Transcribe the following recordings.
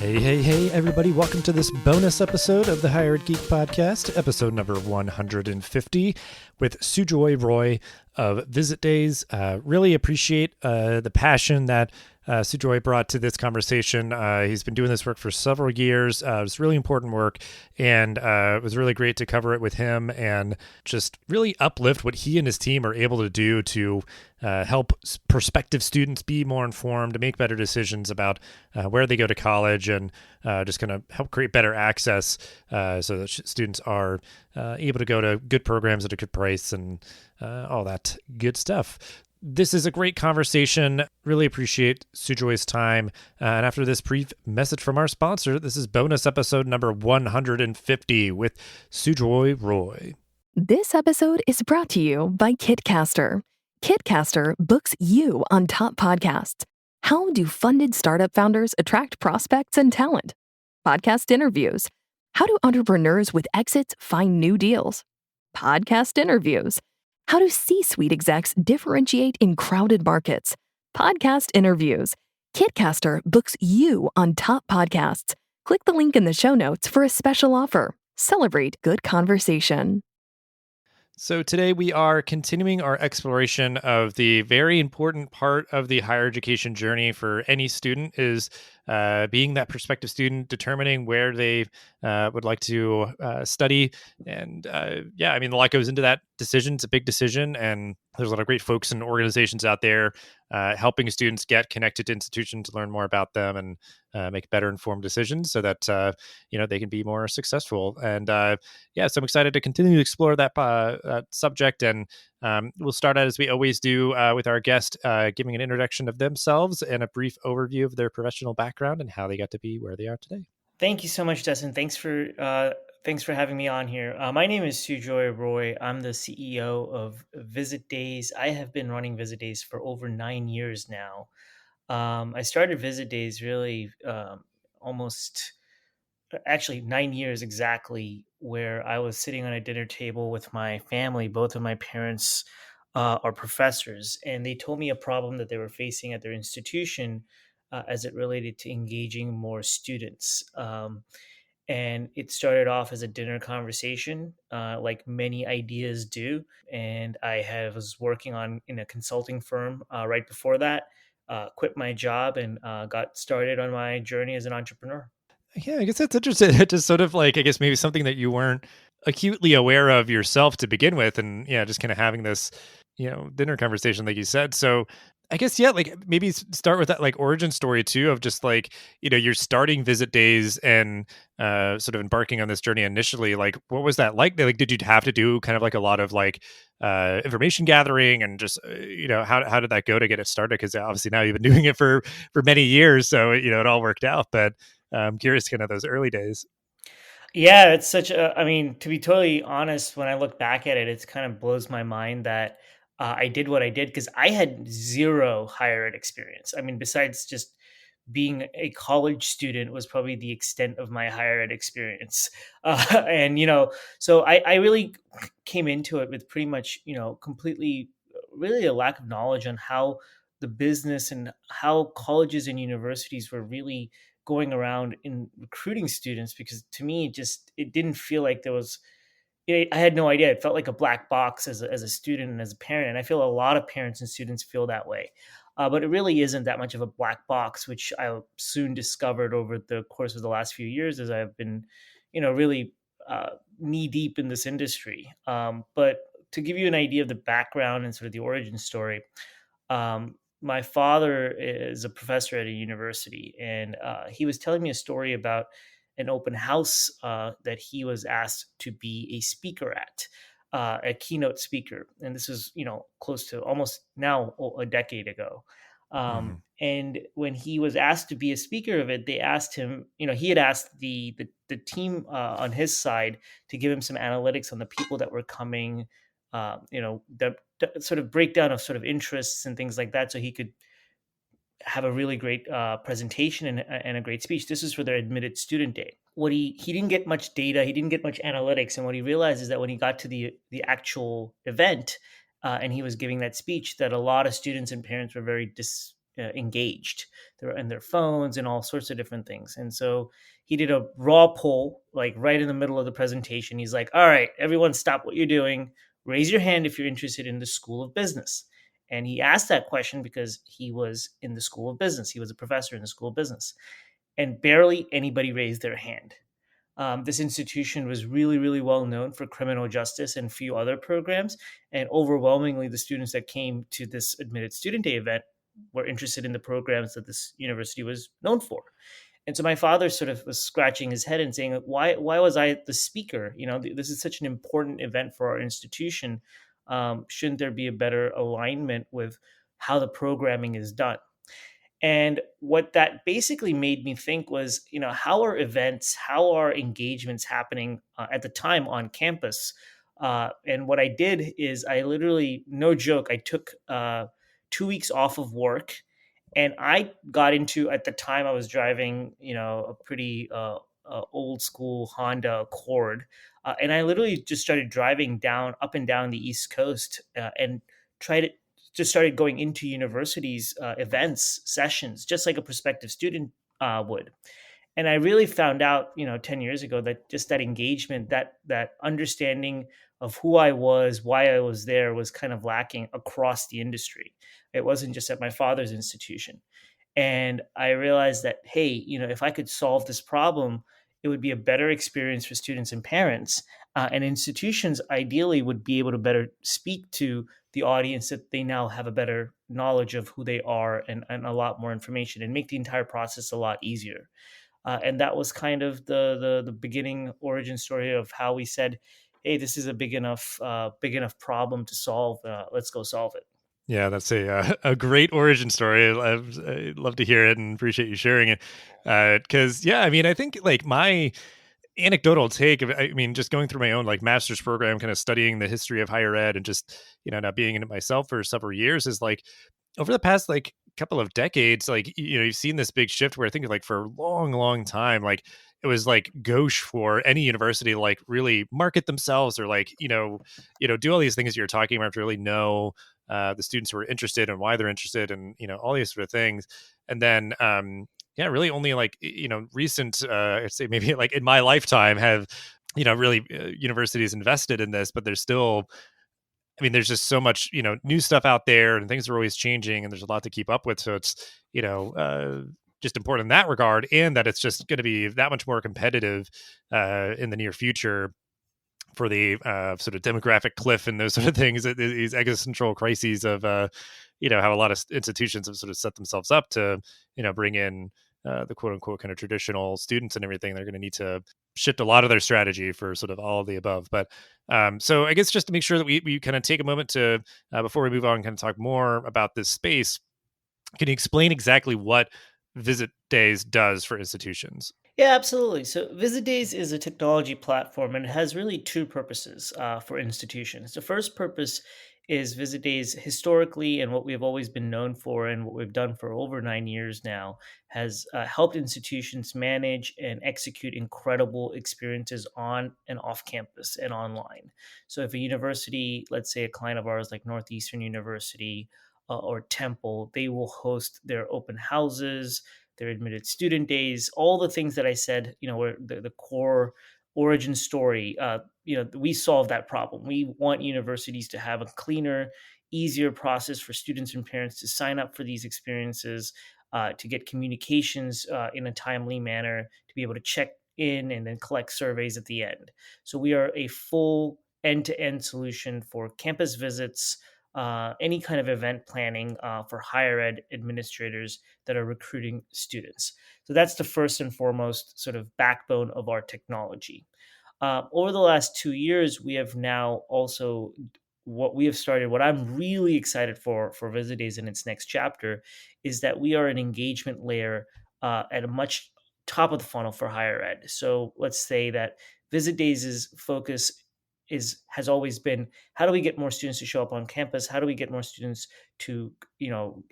Hey, everybody. Welcome to this bonus episode of the Hired Geek Podcast, episode number 150, with Sujoy Roy of Visit Days. Really appreciate the passion that Sujoy brought to this conversation. He's been doing this work for several years. It's really important work, and it was really great to cover it with him and just really uplift what he and his team are able to do to help prospective students be more informed, to make better decisions about where they go to college, and just kind of help create better access so that students are able to go to good programs at a good price and all that good stuff. This is a great conversation. Really appreciate Sujoy's time. And after this brief message from our sponsor, this is bonus episode number 150 with Sujoy Roy. This episode is brought to you by Kitcaster. Kitcaster books you on top podcasts. How do funded startup founders attract prospects and talent? Podcast interviews. How do entrepreneurs with exits find new deals? Podcast interviews. How do C-suite execs differentiate in crowded markets? Podcast interviews. Kitcaster books you on top podcasts. Click the link in the show notes for a special offer. Celebrate good conversation. So today we are continuing our exploration of the very important part of the higher education journey for any student is being that prospective student, determining where they would like to study. And a lot goes into that decision. It's a big decision, and there's a lot of great folks and organizations out there helping students get connected to institutions, to learn more about them, and make better informed decisions so that they can be more successful. And so I'm excited to continue to explore that subject. And we'll start out as we always do with our guest giving an introduction of themselves and a brief overview of their professional background and how they got to be where they are today. Thank you so much, Dustin. Thanks for having me on here. My name is Sujoy Roy. I'm the CEO of Visit Days. I have been running Visit Days for over 9 years now. I started Visit Days really almost 9 years exactly, where I was sitting on a dinner table with my family. Both of my parents are professors, and they told me a problem that they were facing at their institution as it related to engaging more students. And it started off as a dinner conversation, like many ideas do. And was working in a consulting firm right before that, quit my job, and got started on my journey as an entrepreneur. Yeah, I guess that's interesting. It just sort of like, I guess maybe something that you weren't acutely aware of yourself to begin with. And just kind of having this, dinner conversation, like you said. So I guess, like maybe start with that like origin story too, of just like, you're starting Visit Days and sort of embarking on this journey initially. Like, what was that like? Like, did you have to do kind of like a lot of like information gathering and just, how did that go to get it started? Because obviously now you've been doing it for many years. So, it all worked out. But I'm curious kind of those early days. Yeah, it's to be totally honest, when I look back at it, it kind of blows my mind that I did what I did because I had zero higher ed experience. I mean, besides just being a college student was probably the extent of my higher ed experience. So I really came into it with pretty much, completely, really a lack of knowledge on how the business and how colleges and universities were really going around in recruiting students, because to me, it didn't feel like there was, I had no idea. It felt like a black box as a student and as a parent. And I feel a lot of parents and students feel that way. But it really isn't that much of a black box, which I soon discovered over the course of the last few years as I've been, really knee deep in this industry. But to give you an idea of the background and sort of the origin story, my father is a professor at a university, and he was telling me a story about an open house that he was asked to be a speaker at, a keynote speaker. And this was, close to almost now a decade ago. And when he was asked to be a speaker of it, they asked him, he had asked the team on his side to give him some analytics on the people that were coming, the sort of breakdown of sort of interests and things like that, so he could have a really great presentation and a great speech. This is for their admitted student day. What he didn't get much data, he didn't get much analytics, and what he realized is that when he got to the actual event and he was giving that speech, that a lot of students and parents were very engaged. They're in their phones and all sorts of different things. And so he did a raw poll, like right in the middle of the presentation. He's like, all right, everyone stop what you're doing. Raise your hand if you're interested in the School of Business. And he asked that question because he was in the School of Business. He was a professor in the School of Business. And barely anybody raised their hand. This institution was really, really well known for criminal justice and a few other programs. And overwhelmingly, the students that came to this Admitted Student Day event were interested in the programs that this university was known for. And so my father sort of was scratching his head and saying, why was I the speaker? This is such an important event for our institution. Shouldn't there be a better alignment with how the programming is done? And what that basically made me think was, how are events, how are engagements happening at the time on campus? And what I did is I literally, no joke, I took 2 weeks off of work, and I got into, at the time I was driving, a pretty old school Honda Accord. And I literally just started driving up and down the East Coast, and tried to just started going into universities, events, sessions, just like a prospective student would. And I really found out, 10 years ago, that just that engagement, that understanding of who I was, why I was there, was kind of lacking across the industry. It wasn't just at my father's institution. And I realized that, hey, if I could solve this problem, it would be a better experience for students and parents. And institutions ideally would be able to better speak to the audience, that they now have a better knowledge of who they are, and a lot more information, and make the entire process a lot easier. And that was kind of the beginning origin story of how we said, hey, this is a big enough problem to solve. Let's go solve it. Yeah, that's a great origin story. I'd love to hear it and appreciate you sharing it. Because yeah, I mean, I think like my anecdotal take of, I mean, just going through my own like master's program, kind of studying the history of higher ed, and just not being in it myself for several years, is like over the past like couple of decades, like you've seen this big shift where I think like for a long time, like it was like gauche for any university to like really market themselves, or like do all these things you're talking about, to really know the students who are interested and why they're interested, and all these sort of things. And then yeah, really only like recent I'd say maybe like in my lifetime have really universities invested in this. But there's still, I mean, there's just so much, new stuff out there, and things are always changing, and there's a lot to keep up with. So it's, just important in that regard, and that it's just going to be that much more competitive in the near future for the sort of demographic cliff and those sort of things, these existential crises of, how a lot of institutions have sort of set themselves up to, bring in the quote unquote kind of traditional students and everything. They're going to need to shift a lot of their strategy for sort of all of the above. But so I guess just to make sure that we kind of take a moment to, before we move on, kind of talk more about this space, can you explain exactly what Visit Days does for institutions? Yeah, absolutely. So Visit Days is a technology platform, and it has really two purposes for institutions. The first purpose is Visit Days historically, and what we've always been known for, and what we've done for over 9 years now, has helped institutions manage and execute incredible experiences on and off campus and online. So if a university, let's say a client of ours like Northeastern University or Temple, they will host their open houses, their admitted student days, all the things that I said, were the core origin story. We solve that problem. We want universities to have a cleaner, easier process for students and parents to sign up for these experiences, to get communications in a timely manner, to be able to check in and then collect surveys at the end. So we are a full end-to-end solution for campus visits, any kind of event planning for higher ed administrators that are recruiting students. So that's the first and foremost sort of backbone of our technology. Over the last 2 years, we have now also what we have started. What I'm really excited for Visit Days in its next chapter is that we are an engagement layer at a much top of the funnel for higher ed. So let's say that Visit Days' focus has always been, how do we get more students to show up on campus? How do we get more students to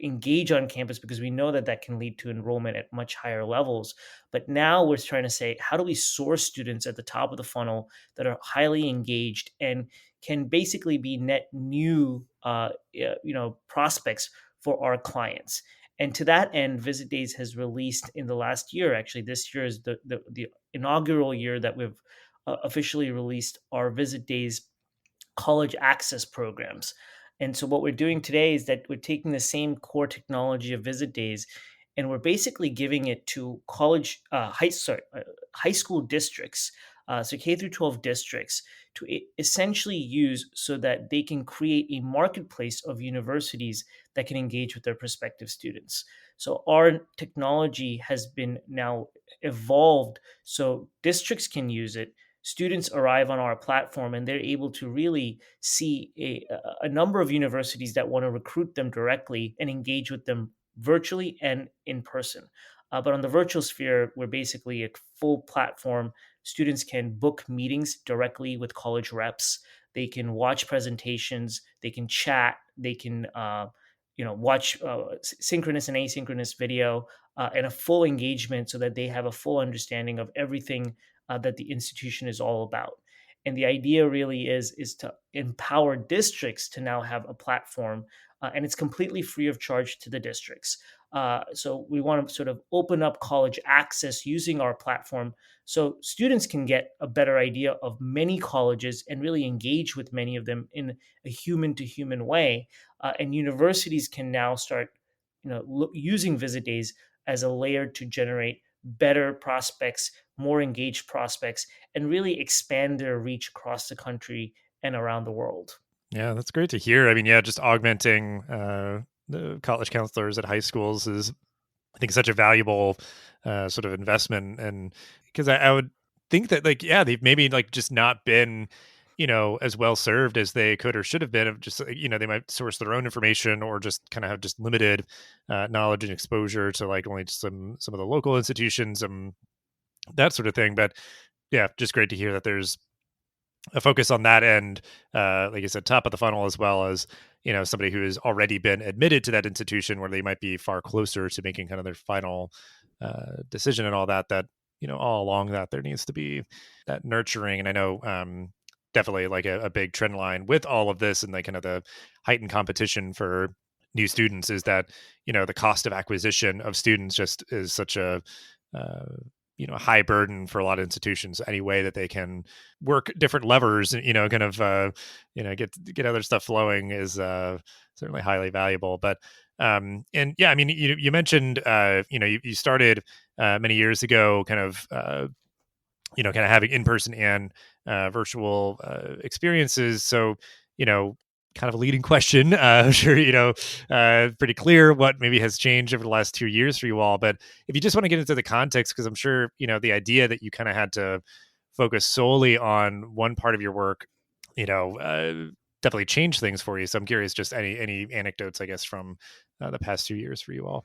engage on campus? Because we know that that can lead to enrollment at much higher levels. But now we're trying to say, how do we source students at the top of the funnel that are highly engaged and can basically be net new prospects for our clients? And to that end, Visit Days has released in the last year, actually, this year is the inaugural year that we've officially released our Visit Days college access programs. And so what we're doing today is that we're taking the same core technology of Visit Days, and we're basically giving it to high school districts, so K through 12 districts, to essentially use so that they can create a marketplace of universities that can engage with their prospective students. So our technology has been now evolved so districts can use it. Students arrive on our platform and they're able to really see a number of universities that want to recruit them directly and engage with them virtually and in person. But on the virtual sphere, we're basically a full platform. Students can book meetings directly with college reps. They can watch presentations. They can chat. They can watch synchronous and asynchronous video and a full engagement so that they have a full understanding of everything that the institution is all about. And the idea really is to empower districts to now have a platform, and it's completely free of charge to the districts. So we want to sort of open up college access using our platform so students can get a better idea of many colleges and really engage with many of them in a human to human way. And universities can now start, using Visit Days as a layer to generate better prospects, more engaged prospects, and really expand their reach across the country and around the world. Yeah, that's great to hear. I mean, yeah, just augmenting the college counselors at high schools is, I think, such a valuable sort of investment. And because I would think that, like, yeah, they've maybe like just not been, as well served as they could or should have been. Of just, they might source their own information or just kind of have just limited knowledge and exposure to like only just some of the local institutions and that sort of thing. But yeah, just great to hear that there's a focus on that end, like you said, top of the funnel, as well as somebody who has already been admitted to that institution where they might be far closer to making kind of their final decision and all that. That all along that there needs to be that nurturing, and I know definitely like a big trend line with all of this and like kind of the heightened competition for new students is that the cost of acquisition of students just is such a uh, high burden for a lot of institutions. Any way that they can work different levers, kind of get other stuff flowing is certainly highly valuable. But and yeah, I mean, you mentioned you started many years ago, kind of kind of having in person and virtual experiences. So kind of a leading question. I'm sure pretty clear what maybe has changed over the last 2 years for you all. But if you just want to get into the context, because I'm sure the idea that you kind of had to focus solely on one part of your work, definitely changed things for you. So I'm curious, just any anecdotes, I guess, from the past 2 years for you all.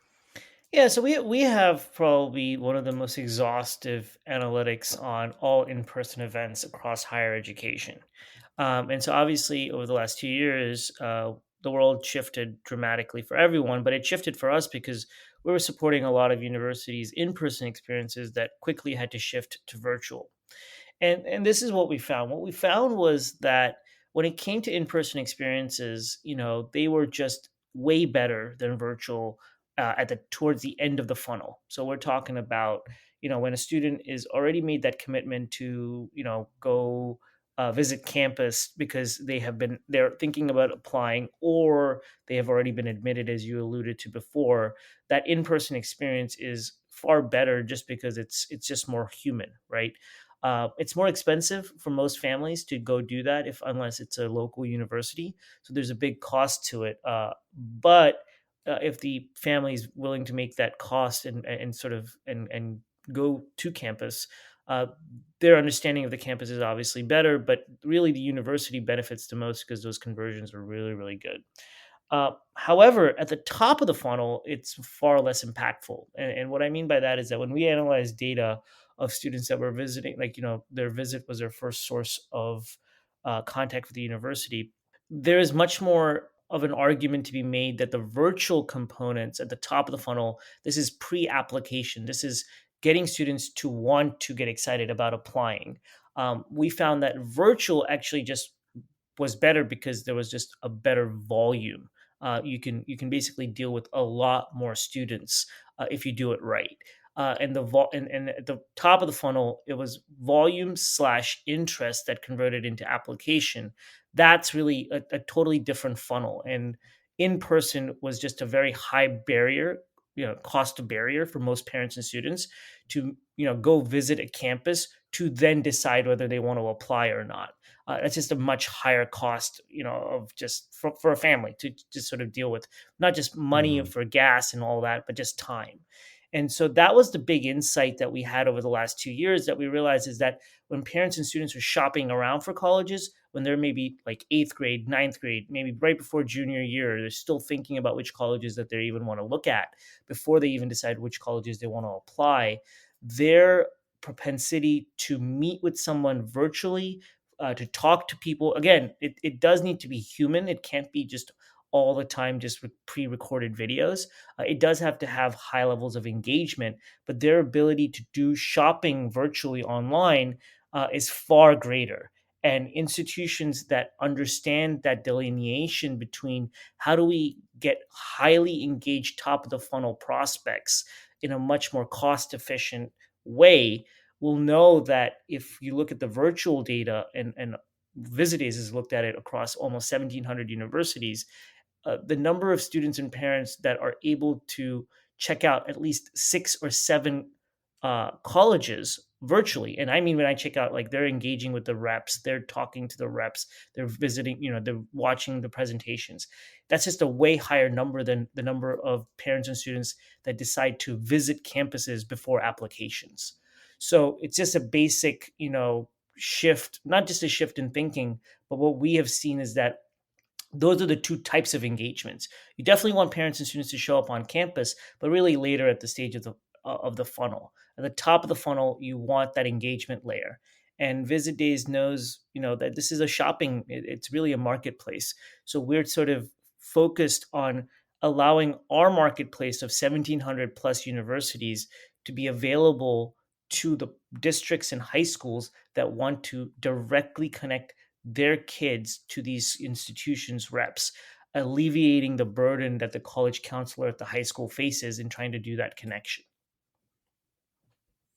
Yeah, so we have probably one of the most exhaustive analytics on all in-person events across higher education. And so obviously over the last 2 years, the world shifted dramatically for everyone, but it shifted for us because we were supporting a lot of universities' in-person experiences that quickly had to shift to virtual. And this is what we found. What we found was that when it came to in-person experiences, they were just way better than virtual at the towards the end of the funnel. So we're talking about, when a student is already made that commitment to, go visit campus because they're thinking about applying, or they have already been admitted, as you alluded to before. That in-person experience is far better just because it's just more human, right? It's more expensive for most families to go do that unless it's a local university. So there's a big cost to it. But if the family is willing to make that cost and sort of and go to campus, uh, their understanding of the campus is obviously better. But really, the university benefits the most because those conversions are really, really good. However, at the top of the funnel, it's far less impactful. And what I mean by that is that when we analyze data of students that were visiting, like, their visit was their first source of contact with the university, there is much more of an argument to be made that the virtual components at the top of the funnel, this is pre-application. This is getting students to want to get excited about applying. We found that virtual actually just was better because there was just a better volume. you can basically deal with a lot more students if you do it right. And at the top of the funnel, it was volume slash interest that converted into application. That's really a totally different funnel. And in person was just a very high barrier, cost barrier for most parents and students to, go visit a campus to then decide whether they want to apply or not. That's just a much higher cost, of just for a family to just sort of deal with, not just money Hmm. for gas and all that, but just time. And so that was the big insight that we had over the last 2 years, that we realized is that when parents and students are shopping around for colleges, when they're maybe like eighth grade, ninth grade, maybe right before junior year, they're still thinking about which colleges that they even want to look at before they even decide which colleges they want to apply. Their propensity to meet with someone virtually, to talk to people, again, it does need to be human. It can't be just all the time just with pre-recorded videos. It does have to have high levels of engagement, but their ability to do shopping virtually online is far greater. And institutions that understand that delineation between how do we get highly engaged top of the funnel prospects in a much more cost efficient way will know that if you look at the virtual data, and Visitays has looked at it across almost 1,700 universities, the number of students and parents that are able to check out at least 6 or 7 colleges virtually. And I mean, when I check out, like, they're engaging with the reps, they're talking to the reps, they're visiting, they're watching the presentations. That's just a way higher number than the number of parents and students that decide to visit campuses before applications. So it's just a basic, shift, not just a shift in thinking, but what we have seen is that those are the two types of engagements. You definitely want parents and students to show up on campus, but really later at the stage of the funnel. At the top of the funnel, you want that engagement layer. And Visit Days knows, that this is a shopping. It's really a marketplace. So we're sort of focused on allowing our marketplace of 1,700 plus universities to be available to the districts and high schools that want to directly connect their kids to these institutions' reps, alleviating the burden that the college counselor at the high school faces in trying to do that connection.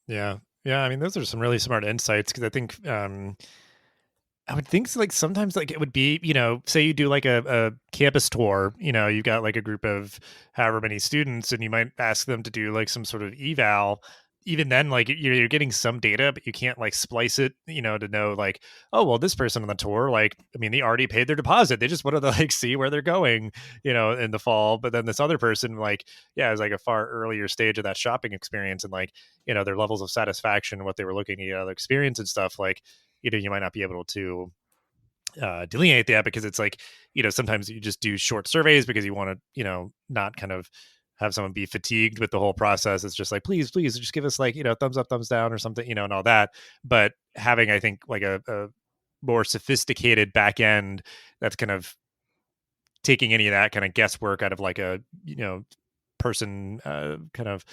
Yeah. Yeah. I mean, those are some really smart insights because I think I would think like sometimes like it would be, say you do like a campus tour, you've got like a group of however many students and you might ask them to do like some sort of eval. Even then, like you're getting some data, but you can't like splice it, to know like, oh, well, this person on the tour, like, I mean, they already paid their deposit. They just wanted to like see where they're going, in the fall. But then this other person, like, yeah, is like a far earlier stage of that shopping experience and like, their levels of satisfaction, what they were looking at, the experience and stuff, like, you might not be able to delineate that because it's like, sometimes you just do short surveys because you want to, not kind of have someone be fatigued with the whole process. It's just like, please just give us like, thumbs up, thumbs down or something, and all that. But having, I think, like a more sophisticated back end that's kind of taking any of that kind of guesswork out of like a, person kind of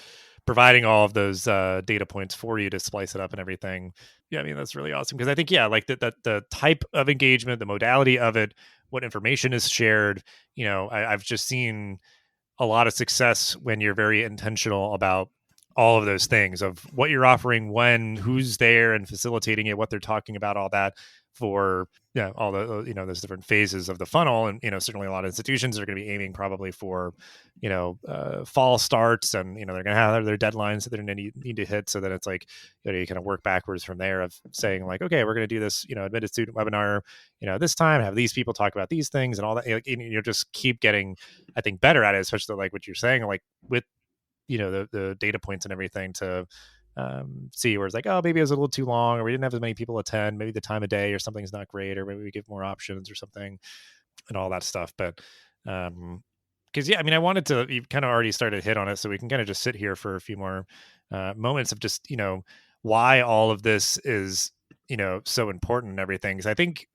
providing all of those data points for you to splice it up and everything. Yeah, I mean, that's really awesome because I think, yeah, like the type of engagement, the modality of it, what information is shared, I've just seen a lot of success when you're very intentional about all of those things of what you're offering, when, who's there and facilitating it, what they're talking about, all that for, yeah, all the, those different phases of the funnel. And, certainly a lot of institutions are going to be aiming probably for, fall starts and, they're going to have their deadlines that they're going to need to hit. So that it's like, you kind of work backwards from there of saying like, okay, we're going to do this, admitted student webinar, this time, have these people talk about these things and all that. Like, just keep getting, I think, better at it, especially like what you're saying, like with, the data points and everything to see where it's like, oh, maybe it was a little too long, or we didn't have as many people attend, maybe the time of day or something's not great, or maybe we give more options or something and all that stuff. But because yeah, I mean, I wanted to, you kind of already started to hit on it, so we can kind of just sit here for a few more moments of just, why all of this is, so important and everything. Because I think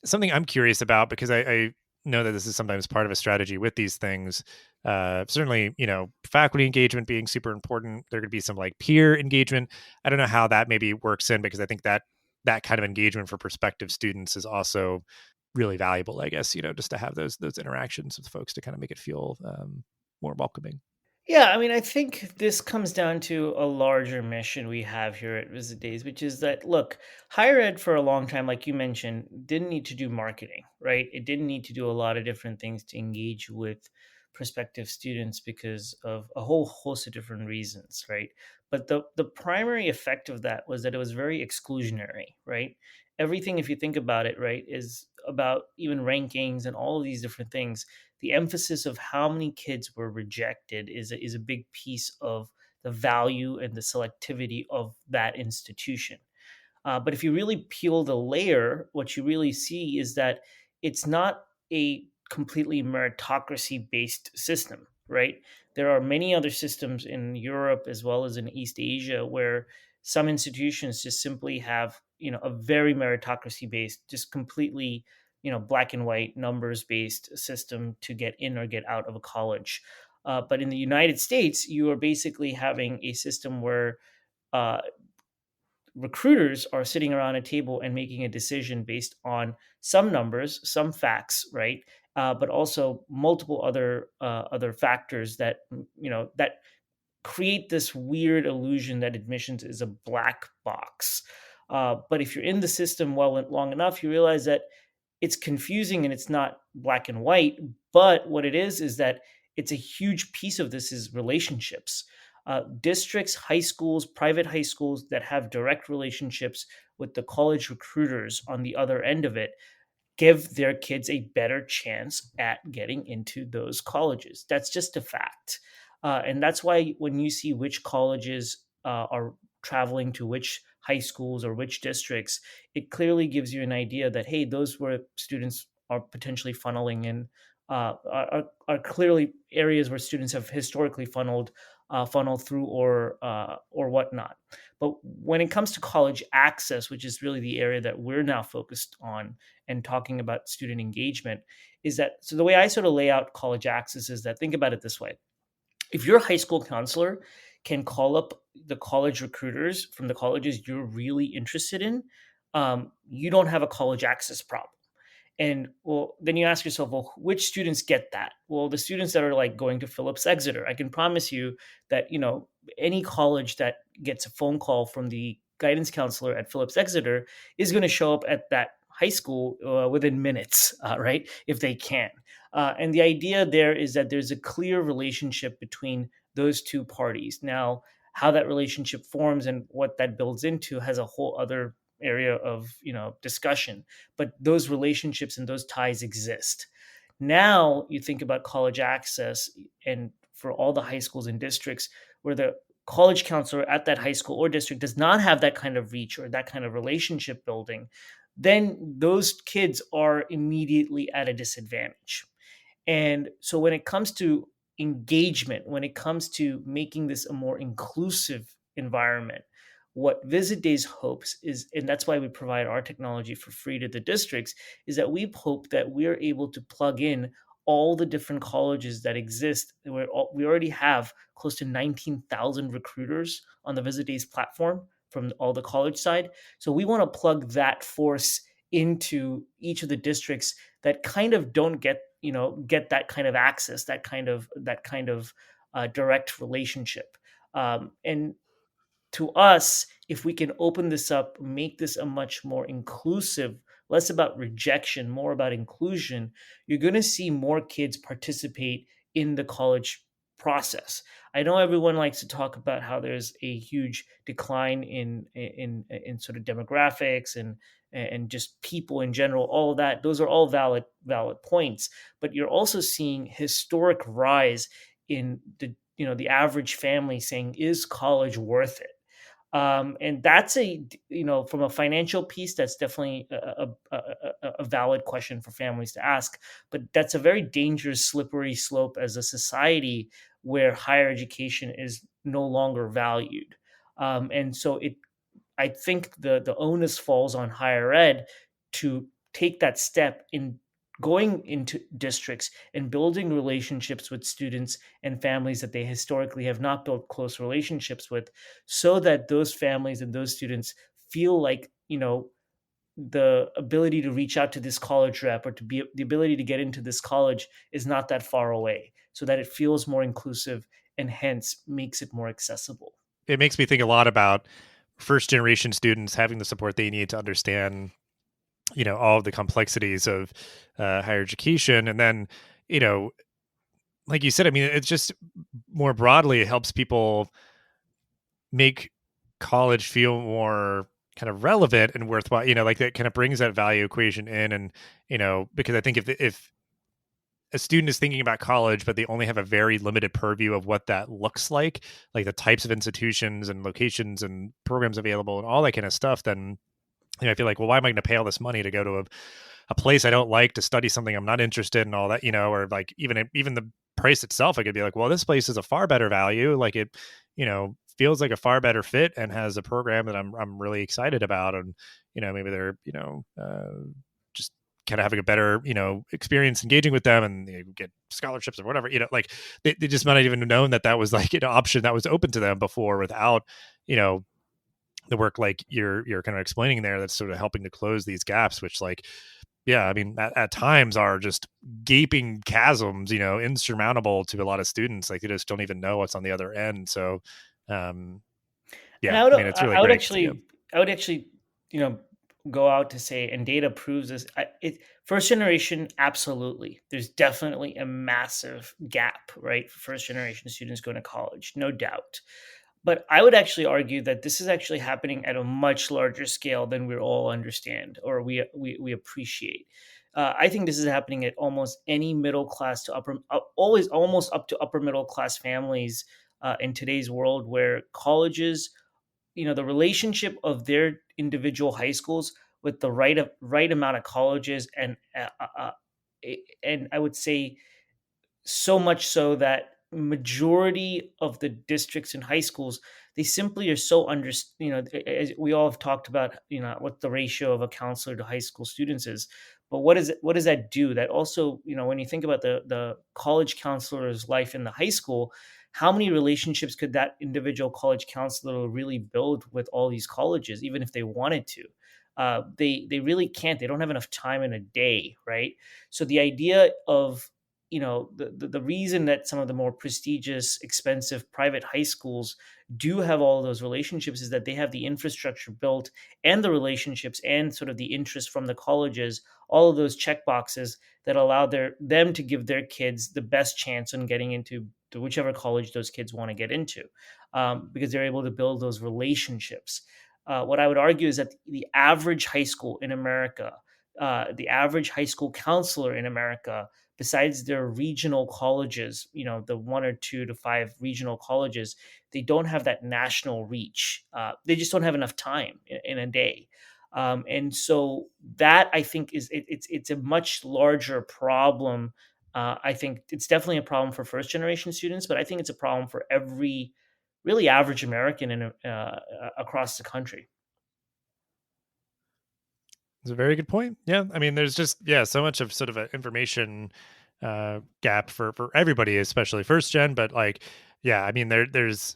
something I'm curious about, because I know that this is sometimes part of a strategy with these things. Certainly, faculty engagement being super important. There could be some like peer engagement. I don't know how that maybe works in, because I think that kind of engagement for prospective students is also really valuable, I guess, just to have those interactions with folks to kind of make it feel more welcoming. Yeah, I mean, I think this comes down to a larger mission we have here at Visit Days, which is that, look, higher ed for a long time, like you mentioned, didn't need to do marketing, right? It didn't need to do a lot of different things to engage with prospective students because of a whole host of different reasons, right? But the primary effect of that was that it was very exclusionary, right? Everything, if you think about it, right, is about even rankings and all of these different things. The emphasis of how many kids were rejected is a big piece of the value and the selectivity of that institution. But if you really peel the layer, what you really see is that it's not a completely meritocracy based system, right? There are many other systems in Europe as well as in East Asia where some institutions just simply have, a very meritocracy based, just completely, black and white numbers based system to get in or get out of a college. But in the United States, you are basically having a system where uh, recruiters are sitting around a table and making a decision based on some numbers, some facts, right? But also multiple other factors that that create this weird illusion that admissions is a black box. But if you're in the system long enough, you realize that it's confusing and it's not black and white. But what it is that it's a huge piece of this is relationships. Districts, high schools, private high schools that have direct relationships with the college recruiters on the other end of it give their kids a better chance at getting into those colleges. That's just a fact. And that's why when you see which colleges are traveling to which high schools or which districts, it clearly gives you an idea that, hey, those where students are potentially funneling in are clearly areas where students have historically funneled through or whatnot. But when it comes to college access, which is really the area that we're now focused on and talking about student engagement, is that so the way I sort of lay out college access is that think about it this way. If your high school counselor can call up the college recruiters from the colleges you're really interested in, you don't have a college access problem. And well, then you ask yourself, well, which students get that? Well, the students that are like going to Phillips Exeter, I can promise you that, any college that gets a phone call from the guidance counselor at Phillips Exeter is going to show up at that high school within minutes, right? If they can. And the idea there is that there's a clear relationship between those two parties. Now, how that relationship forms and what that builds into has a whole other area of discussion, but those relationships and those ties exist. Now you think about college access, and for all the high schools and districts where the college counselor at that high school or district does not have that kind of reach or that kind of relationship building, then those kids are immediately at a disadvantage. And so when it comes to engagement, when it comes to making this a more inclusive environment, what Visit Days hopes is, and that's why we provide our technology for free to the districts, is that we hope that we're able to plug in all the different colleges that exist. We already have close to 19,000 recruiters on the Visit Days platform from all the college side. So we want to plug that force into each of the districts that kind of don't get that kind of access, that kind of direct relationship. And to us, if we can open this up, make this a much more inclusive, less about rejection, more about inclusion, you're going to see more kids participate in the college process. I know everyone likes to talk about how there's a huge decline in sort of demographics and just people in general, all of that. Those are all valid points, but you're also seeing historic rise in the average family saying, is college worth it? And that's from a financial piece, that's definitely a valid question for families to ask. But that's a very dangerous, slippery slope as a society where higher education is no longer valued. And so I think the onus falls on higher ed to take that step in going into districts and building relationships with students and families that they historically have not built close relationships with, so that those families and those students feel like the ability to reach out to this college rep or to be the ability to get into this college is not that far away, so that it feels more inclusive and hence makes it more accessible. It makes me think a lot about first generation students having the support they need to understand, all of the complexities of higher education. And then, you know, like you said, I mean, it's just more broadly, it helps people make college feel more kind of relevant and worthwhile, like that kind of brings that value equation in. And, because I think if a student is thinking about college, but they only have a very limited purview of what that looks like the types of institutions and locations and programs available and all that kind of stuff, then I feel like, well, why am I going to pay all this money to go to a place I don't like to study something I'm not interested in, all that, or like even the price itself, I could be like, well, this place is a far better value. Like it, feels like a far better fit and has a program that I'm really excited about. And, maybe they're, just kind of having a better, experience engaging with them and they get scholarships or whatever, like they just might not even have known that was like an option that was open to them before without, the work like you're kind of explaining there that's sort of helping to close these gaps, which like, yeah, I mean, at times are just gaping chasms, insurmountable to a lot of students. Like they just don't even know what's on the other end. So, And yeah, I mean, it's really I would great. Yeah. actually, you know, go out to say, and data proves this. First generation, absolutely. There's definitely a massive gap, right? For first generation students going to college, no doubt. But I would actually argue that this is actually happening at a much larger scale than we all understand or we appreciate. I think this is happening at almost any middle class to always almost up to upper middle class families in today's world, where colleges, the relationship of their individual high schools with the right amount of colleges and I would say so much so that majority of the districts and high schools, they simply are so as we all have talked about, what the ratio of a counselor to high school students is. But what does that do? That also, when you think about the college counselor's life in the high school, how many relationships could that individual college counselor really build with all these colleges, even if they wanted to? They really can't. They don't have enough time in a day, right? So the idea of, the reason that some of the more prestigious, expensive private high schools do have all those relationships is that they have the infrastructure built and the relationships and sort of the interest from the colleges, all of those check boxes that allow them to give their kids the best chance on getting into whichever college those kids want to get into, because they're able to build those relationships. What I would argue is that the average high school in America, the average high school counselor in America, besides their regional colleges, the 1 or 2 to 5 regional colleges, they don't have that national reach. They just don't have enough time in a day. And so that, I think, it's a much larger problem. I think it's definitely a problem for first generation students, but I think it's a problem for every really average American across the country. It's a very good point. Yeah. I mean, there's just, yeah, so much of sort of an information gap for everybody, especially first gen, but like, yeah, I mean, it's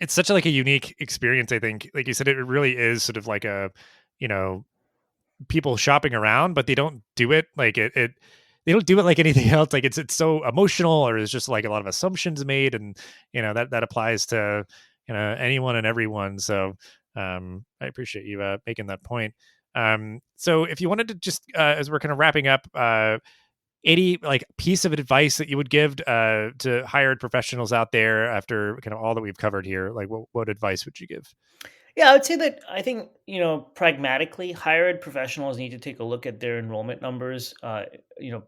such like a unique experience. I think, like you said, it really is sort of like a, you know, people shopping around, but they don't do it like they don't do it like anything else. Like it's so emotional, or it's just like a lot of assumptions made, and that applies to anyone and everyone. So I appreciate you making that point. So if you wanted to just as we're kind of wrapping up, any like piece of advice that you would give to hired professionals out there after kind of all that we've covered here, like what advice would you give? Yeah, I would say that I think, pragmatically, higher ed professionals need to take a look at their enrollment numbers,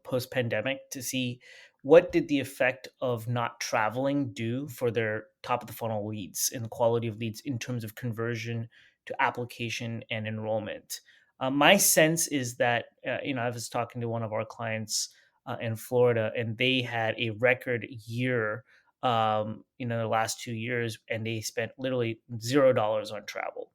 post pandemic, to see what did the effect of not traveling do for their top of the funnel leads and the quality of leads in terms of conversion to application and enrollment. My sense is that, I was talking to one of our clients in Florida, and they had a record year the last 2 years, and they spent literally $0 on travel.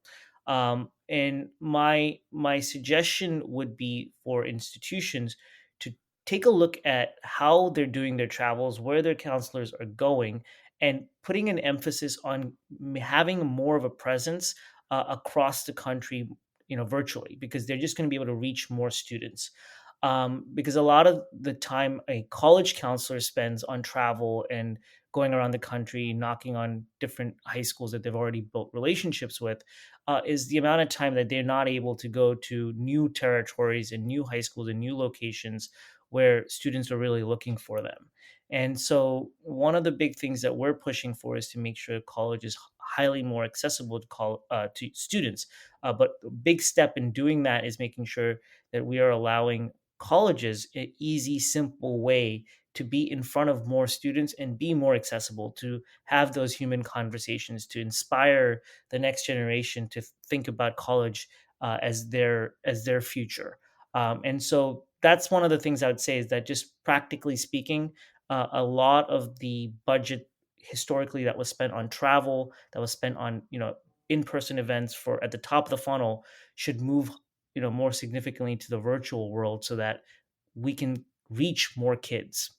And my suggestion would be for institutions to take a look at how they're doing their travels, where their counselors are going, and putting an emphasis on having more of a presence across the country. virtually, because they're just going to be able to reach more students. Because a lot of the time a college counselor spends on travel and going around the country, knocking on different high schools that they've already built relationships with, is the amount of time that they're not able to go to new territories and new high schools and new locations where students are really looking for them. And so, one of the big things that we're pushing for is to make sure college is highly more accessible to students. But a big step in doing that is making sure that we are allowing colleges an easy, simple way to be in front of more students and be more accessible, to have those human conversations, to inspire the next generation to think about college as their future. And so that's one of the things I would say, is that just practically speaking, a lot of the budget historically that was spent on travel, that was spent on in-person events for at the top of the funnel, should move more significantly to the virtual world, so that we can reach more kids.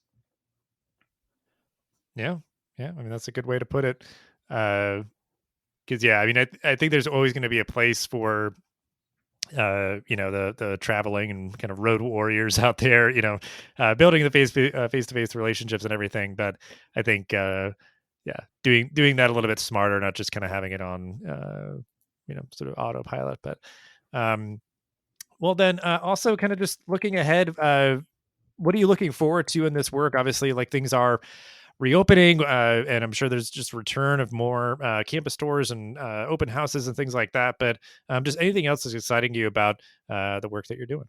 Yeah. Yeah. I mean, that's a good way to put it. Because yeah, I mean, I think there's always going to be a place for the traveling and kind of road warriors out there, building the face-to-face relationships and everything. But I think yeah, doing that a little bit smarter, not just kind of having it on sort of autopilot. But um well, then also kind of just looking ahead, what are you looking forward to in this work? Obviously, like, things are reopening, and I'm sure there's just return of more campus stores and open houses and things like that. But just anything else that's exciting you about the work that you're doing?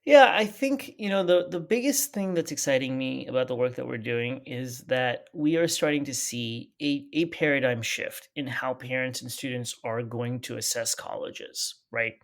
Yeah, I think, the biggest thing that's exciting me about the work that we're doing is that we are starting to see a paradigm shift in how parents and students are going to assess colleges, right?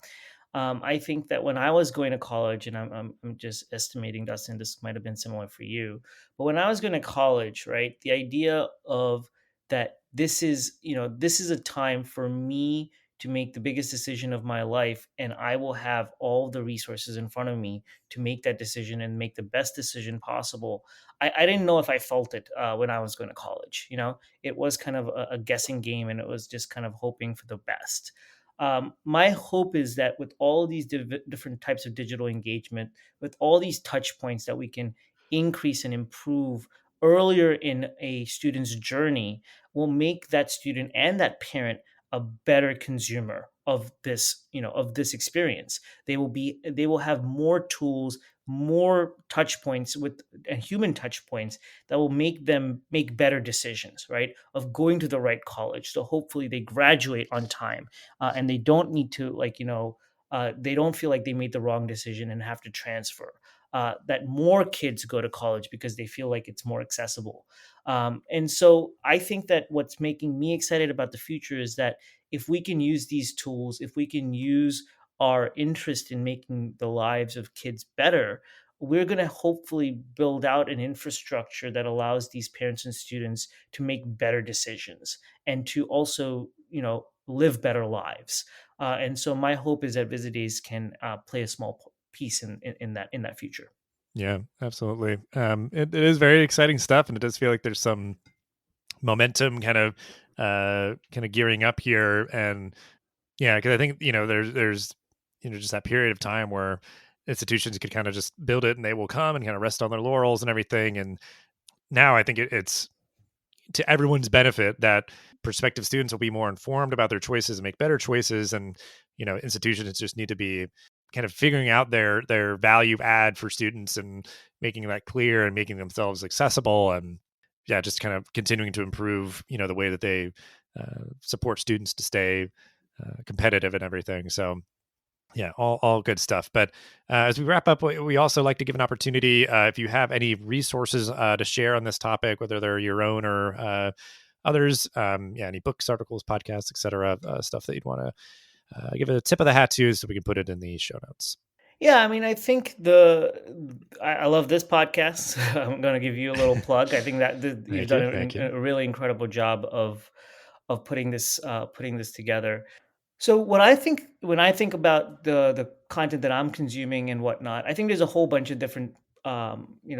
I think that when I was going to college, and I'm just estimating, Dustin, this might have been similar for you, but when I was going to college, right, the idea of that this is a time for me to make the biggest decision of my life, and I will have all the resources in front of me to make that decision and make the best decision possible. I didn't know if I felt it when I was going to college. It was kind of a guessing game, and it was just kind of hoping for the best. My hope is that with all these different types of digital engagement, with all these touch points that we can increase and improve earlier in a student's journey, will make that student and that parent a better consumer of this experience. They will have more tools, more touch points with and human touch points that will make them make better decisions, right, of going to the right college. So hopefully they graduate on time, and they don't need to, they don't feel like they made the wrong decision and have to transfer. That more kids go to college because they feel like it's more accessible. And so I think that what's making me excited about the future is that if we can use these tools, if we can use our interest in making the lives of kids better, we're going to hopefully build out an infrastructure that allows these parents and students to make better decisions, and to also, live better lives. And so my hope is that Visit Days can play a small piece in that future. Yeah, absolutely. It is very exciting stuff, and it does feel like there's some momentum kind of gearing up here. And yeah, because I think there's just that period of time where institutions could kind of just build it and they will come and kind of rest on their laurels and everything. And now I think it's to everyone's benefit that prospective students will be more informed about their choices and make better choices. And institutions just need to be kind of figuring out their value add for students and making that clear and making themselves accessible. And yeah, just kind of continuing to improve the way that they support students to stay competitive and everything. So yeah, all good stuff. But as we wrap up, we also like to give an opportunity, if you have any resources to share on this topic, whether they're your own or others, yeah, any books, articles, podcasts, etc., stuff that you'd want to give it a tip of the hat to, so we can put it in the show notes. Yeah, I mean, I think I love this podcast. I'm going to give you a little plug. I think that you've Thank done you. Thank you. a really incredible job of putting this together. So when I think about the content that I'm consuming and whatnot, I think there's a whole bunch of different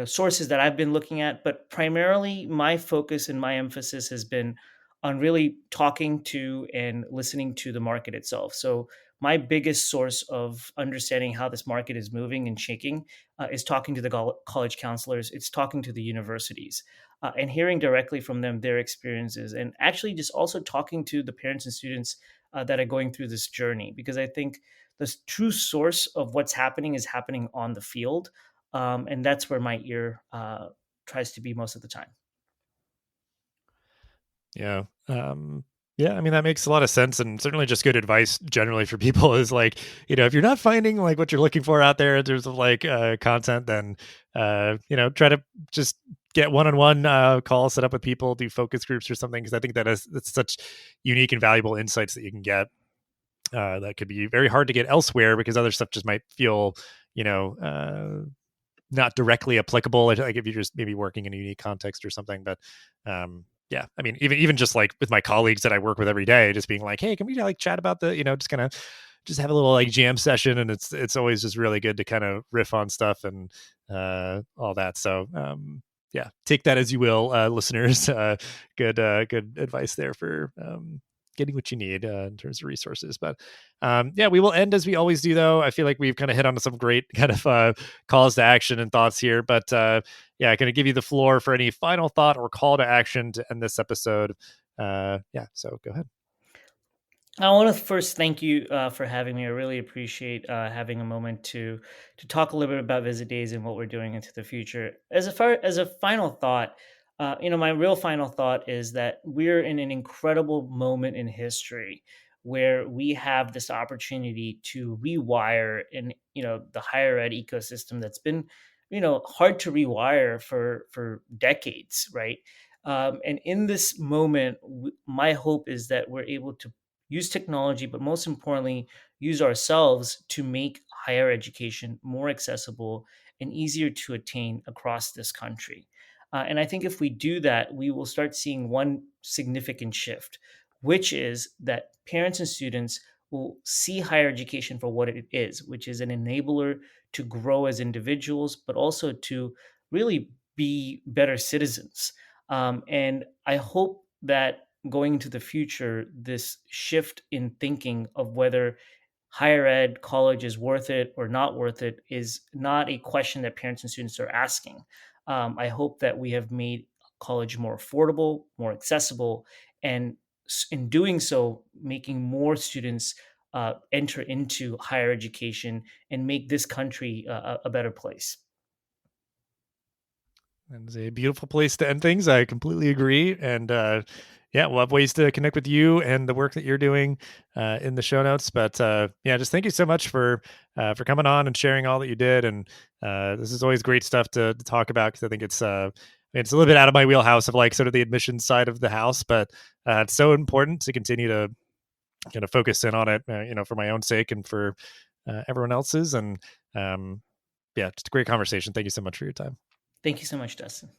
sources that I've been looking at, but primarily my focus and my emphasis has been on really talking to and listening to the market itself. So my biggest source of understanding how this market is moving and shaking is talking to the college counselors. It's talking to the universities and hearing directly from them their experiences, and actually just also talking to the parents and students that are going through this journey, because I think the true source of what's happening is happening on the field. And that's where my ear tries to be most of the time. Yeah. Yeah, I mean, that makes a lot of sense, and certainly just good advice generally for people is like, if you're not finding like what you're looking for out there in terms of like content, then try to just get one-on-one calls set up with people, do focus groups or something, because I think that's such unique and valuable insights that you can get that could be very hard to get elsewhere, because other stuff just might feel, not directly applicable, like if you're just maybe working in a unique context or something. But yeah, I mean, even just like with my colleagues that I work with every day, just being like, hey, can we like chat about just kind of just have a little like jam session, and it's always just really good to kind of riff on stuff and all that. So yeah, take that as you will, listeners. Good advice there for getting what you need in terms of resources. But yeah, we will end as we always do, though. I feel like we've kind of hit on some great kind of calls to action and thoughts here. But yeah, going to give you the floor for any final thought or call to action to end this episode. Yeah, so go ahead. I want to first thank you for having me. I really appreciate having a moment to talk a little bit about Visit Days and what we're doing into the future. As a final thought, my real final thought is that we're in an incredible moment in history where we have this opportunity to rewire in the higher ed ecosystem that's been hard to rewire for decades, right? And in this moment, my hope is that we're able to use technology, but most importantly, use ourselves to make higher education more accessible and easier to attain across this country. And I think if we do that, we will start seeing one significant shift, which is that parents and students will see higher education for what it is, which is an enabler to grow as individuals, but also to really be better citizens. And I hope that going into the future, this shift in thinking of whether higher ed, college is worth it or not worth it is not a question that parents and students are asking. I hope that we have made college more affordable, more accessible, and in doing so, making more students enter into higher education and make this country a better place. That is a beautiful place to end things. I completely agree. And yeah, we'll have ways to connect with you and the work that you're doing in the show notes. But yeah, just thank you so much for coming on and sharing all that you did. And this is always great stuff to talk about, because I think it's a little bit out of my wheelhouse of like sort of the admissions side of the house, but it's so important to continue to kind of focus in on it, for my own sake and for everyone else's. And yeah, just a great conversation. Thank you so much for your time. Thank you so much, Dustin.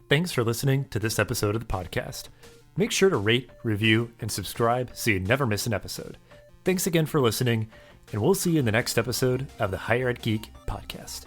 Thanks for listening to this episode of the podcast. Make sure to rate, review, and subscribe so you never miss an episode. Thanks again for listening, and we'll see you in the next episode of the Higher Ed Geek podcast.